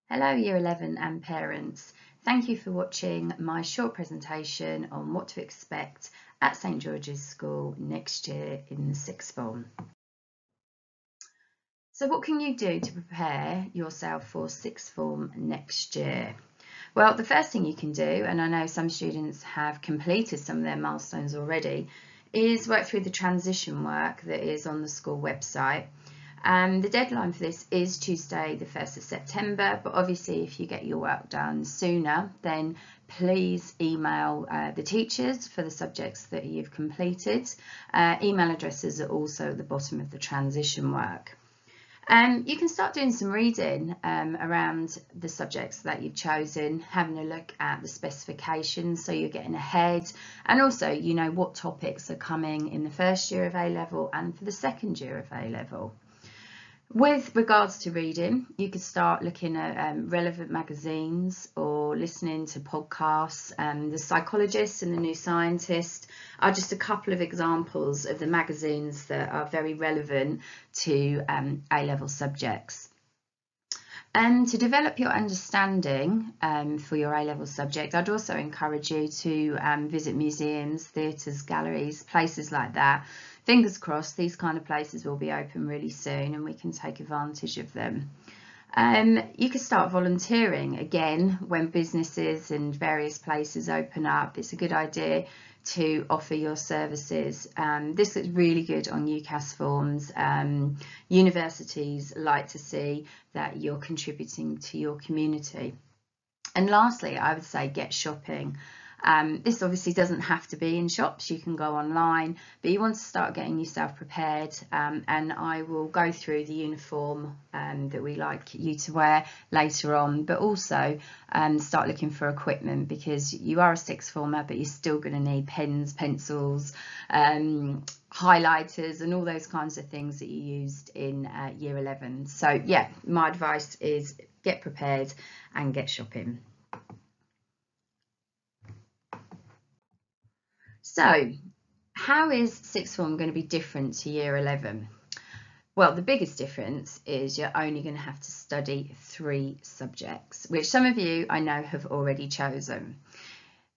Hello Year 11 and parents. Thank you for watching my short presentation on what to expect at St George's School next year in the sixth form. So what can you do to prepare yourself for sixth form next year? Well, the first thing you can do, and I know some students have completed some of their milestones already, is work through the transition work that is on the school website. The deadline for this is Tuesday the 1st of September, but obviously if you get your work done sooner, then please email the teachers for the subjects that you've completed. Email addresses are also at the bottom of the transition work. You can start doing some reading around the subjects that you've chosen, having a look at the specifications so you're getting ahead, and also you know what topics are coming in the first year of A-level and for the second year of A-level. With regards to reading, you could start looking at relevant magazines or listening to podcasts. The Psychologist and the New Scientist are just a couple of examples of the magazines that are very relevant to A-level subjects. And to develop your understanding for your A-level subject, I'd also encourage you to visit museums, theatres, galleries, places like that. Fingers crossed, these kind of places will be open really soon and we can take advantage of them. You could start volunteering again when businesses and various places open up. It's a good idea to offer your services. This looks really good on UCAS forms. Universities like to see that you're contributing to your community. And lastly, I would say get shopping. This obviously doesn't have to be in shops, you can go online, but you want to start getting yourself prepared, and I will go through the uniform that we like you to wear later on, but also start looking for equipment because you are a sixth former, but you're still going to need pens, pencils, highlighters and all those kinds of things that you used in year 11. So yeah, my advice is get prepared and get shopping. So, how is sixth form going to be different to year 11? Well, the biggest difference is you're only going to have to study 3 subjects, which some of you I know have already chosen.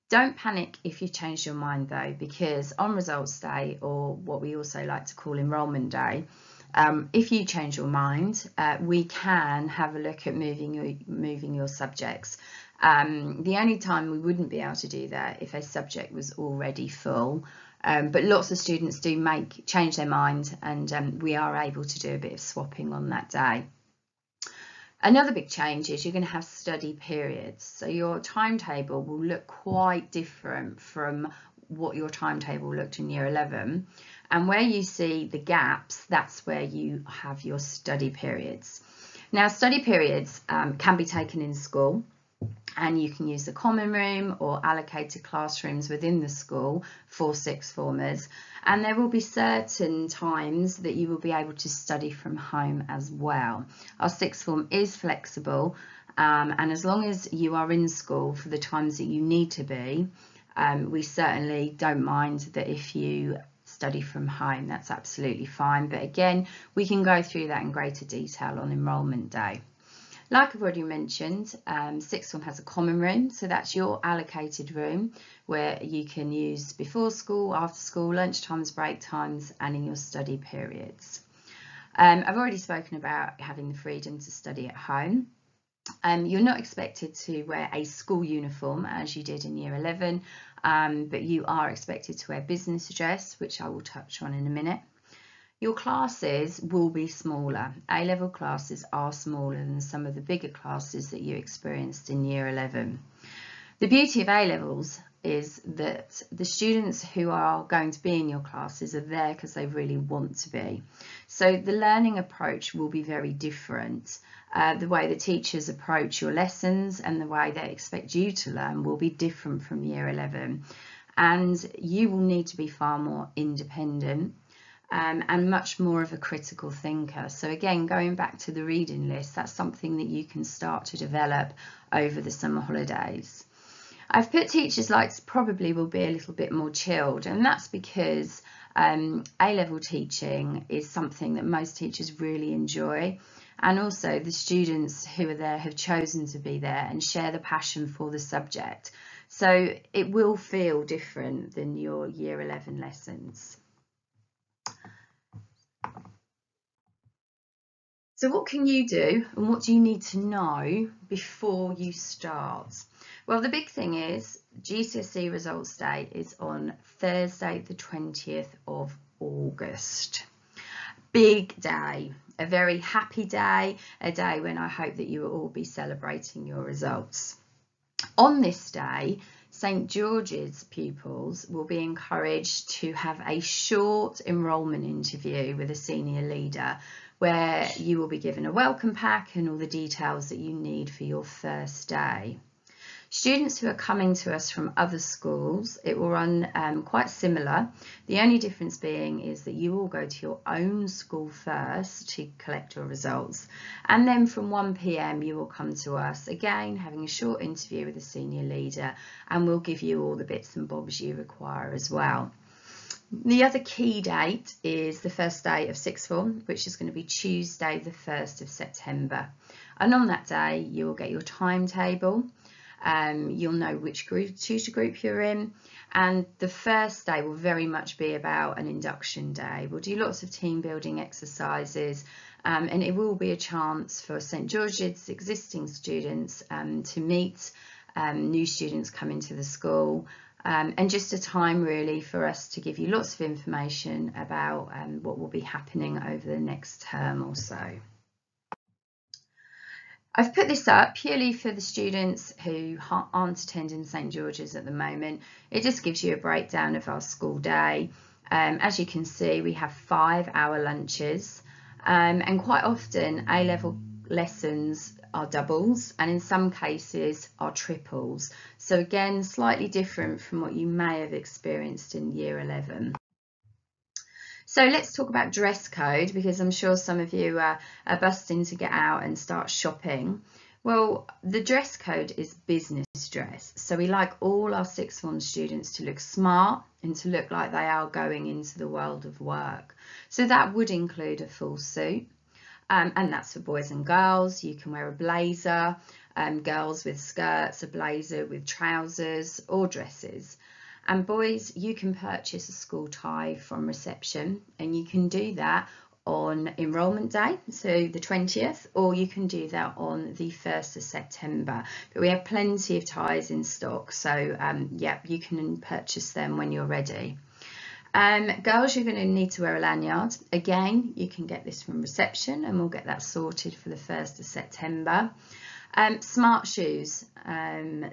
Don't panic if you've changed your mind though, because on results day, or what we also like to call enrolment day, if you change your mind, we can have a look at moving your subjects. The only time we wouldn't be able to do that if a subject was already full, but lots of students do change their mind, and we are able to do a bit of swapping on that day. Another big change is you're going to have study periods, so your timetable will look quite different from what your timetable looked in year 11, and where you see the gaps, that's where you have your study periods. Now, study periods can be taken in school, and you can use the common room or allocated classrooms within the school for sixth formers, and there will be certain times that you will be able to study from home as well. Our sixth form is flexible, and as long as you are in school for the times that you need to be, we certainly don't mind that if you study from home, that's absolutely fine. But again, we can go through that in greater detail on enrolment day. Like I've already mentioned, sixth form has a common room, so that's your allocated room where you can use before school, after school, lunch times, break times, and in your study periods. I've already spoken about having the freedom to study at home. You're not expected to wear a school uniform as you did in year 11, but you are expected to wear business dress, which I will touch on in a minute. Your classes will be smaller. A-level classes are smaller than some of the bigger classes that you experienced in year 11. The beauty of A-levels is that the students who are going to be in your classes are there because they really want to be. So the learning approach will be very different. The way the teachers approach your lessons and the way they expect you to learn will be different from year 11. And you will need to be far more independent. And much more of a critical thinker. So again, going back to the reading list, that's something that you can start to develop over the summer holidays. I've put teachers like probably will be a little bit more chilled, and that's because A-level teaching is something that most teachers really enjoy. and also the students who are there have chosen to be there and share the passion for the subject. So it will feel different than your Year 11 lessons. So what can you do and what do you need to know before you start? Well, the big thing is GCSE Results Day is on Thursday, the 20th of August. Big day, a very happy day, a day when I hope that you will all be celebrating your results. On this day, St George's pupils will be encouraged to have a short enrolment interview with a senior leader, where you will be given a welcome pack and all the details that you need for your first day. Students who are coming to us from other schools, it will run quite similar. The only difference being is that you all go to your own school first to collect your results, and then from 1 p.m. you will come to us again, having a short interview with a senior leader, and we'll give you all the bits and bobs you require as well. The other key date is the first day of sixth form, which is going to be Tuesday the 1st of September. And on that day, you'll get your timetable. You'll know which tutor group you're in, and the first day will very much be about an induction day. We'll do lots of team building exercises, and it will be a chance for St George's existing students to meet new students coming to the school, and just a time really for us to give you lots of information about what will be happening over the next term or so. I've put this up purely for the students who aren't attending St George's at the moment. It just gives you a breakdown of our school day. As you can see, we have 5-hour lunches, and quite often A-level lessons are doubles, and in some cases are triples. So again, slightly different from what you may have experienced in Year 11. So let's talk about dress code, because I'm sure some of you are busting to get out and start shopping. Well, the dress code is business dress. So we like all our sixth form students to look smart and to look like they are going into the world of work. So that would include a full suit. And that's for boys and girls. You can wear a blazer, girls with skirts, a blazer with trousers or dresses. And boys, you can purchase a school tie from reception, and you can do that on enrolment day, so the 20th, or you can do that on the 1st of September. But we have plenty of ties in stock, so yeah, you can purchase them when you're ready. Girls, you're going to need to wear a lanyard. Again, you can get this from reception, and we'll get that sorted for the 1st of September. Smart shoes.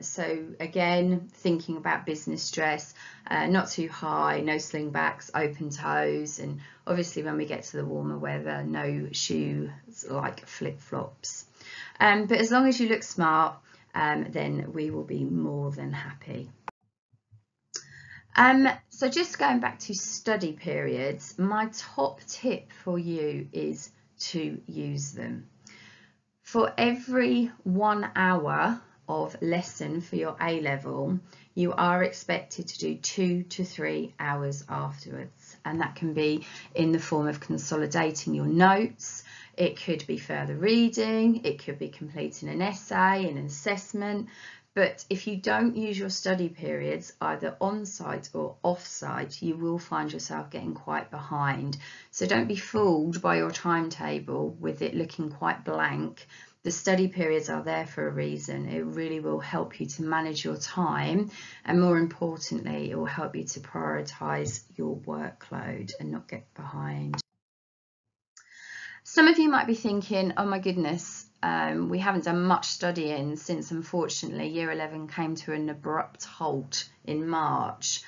So again, thinking about business dress, not too high, no slingbacks, open toes, and obviously when we get to the warmer weather, no shoes like flip-flops. But as long as you look smart, then we will be more than happy. So just going back to study periods, my top tip for you is to use them. For every 1 hour of lesson for your A-level, you are expected to do 2 to 3 hours afterwards, and that can be in the form of consolidating your notes. It could be further reading, it could be completing an essay, an assessment. But if you don't use your study periods either on-site or off-site, you will find yourself getting quite behind. So don't be fooled by your timetable with it looking quite blank. The study periods are there for a reason. It really will help you to manage your time, and more importantly, it will help you to prioritise your workload and not get behind. Some of you might be thinking, oh my goodness, we haven't done much studying since, unfortunately, Year 11 came to an abrupt halt in March.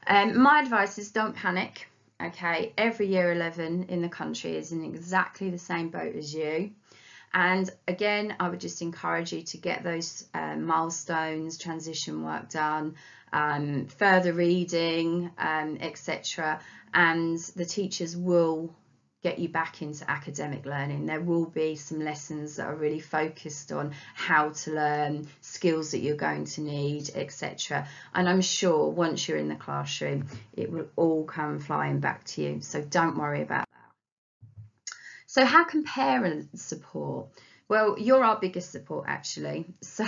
My advice is don't panic, okay? Every Year 11 in the country is in exactly the same boat as you. And again, I would just encourage you to get those milestones, transition work done, further reading, etc. And the teachers will get you back into academic learning. There will be some lessons that are really focused on how to learn, skills that you're going to need, etc. And I'm sure once you're in the classroom, it will all come flying back to you. So don't worry about that. So how can parents support? Well, you're our biggest support actually. So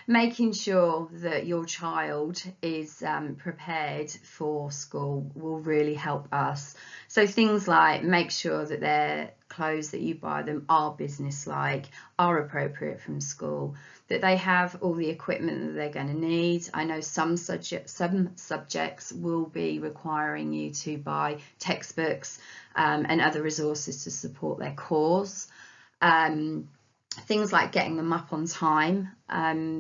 making sure that your child is prepared for school will really help us. So things like make sure that their clothes that you buy them are business-like, are appropriate from school, that they have all the equipment that they're going to need. I know some subjects will be requiring you to buy textbooks and other resources to support their course. Things like getting them up on time.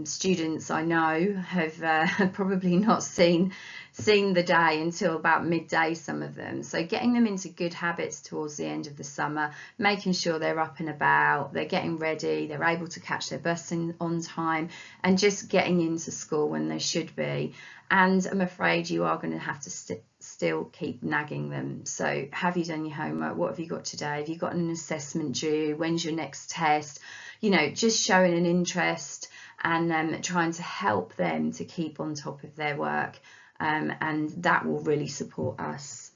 Students I know have probably not seen the day until about midday, some of them. So getting them into good habits towards the end of the summer, making sure they're up and about, they're getting ready, they're able to catch their bus on time, and just getting into school when they should be. And I'm afraid you are going to have to still keep nagging them. So have you done your homework? What have you got today? Have you got an assessment due? When's your next test? You know, just showing an interest and trying to help them to keep on top of their work, and that will really support us.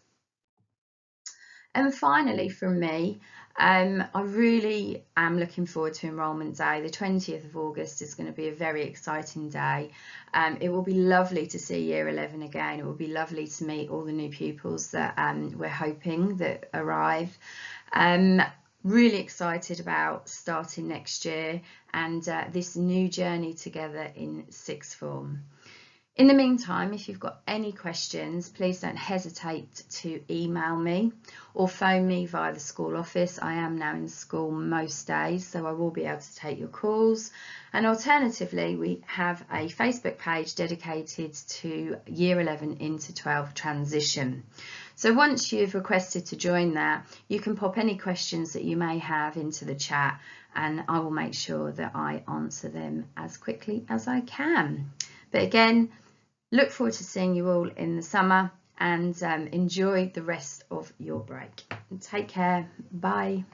And finally from me, I really am looking forward to Enrolment Day. The 20th of August is going to be a very exciting day. It will be lovely to see Year 11 again. It will be lovely to meet all the new pupils that we're hoping that arrive. Really excited about starting next year and this new journey together in sixth form. In the meantime, if you've got any questions, please don't hesitate to email me or phone me via the school office. I am now in school most days, so I will be able to take your calls. And alternatively, we have a Facebook page dedicated to Year 11 into 12 transition. So once you've requested to join that, you can pop any questions that you may have into the chat, and I will make sure that I answer them as quickly as I can. But again, look forward to seeing you all in the summer, and enjoy the rest of your break. Take care. Bye.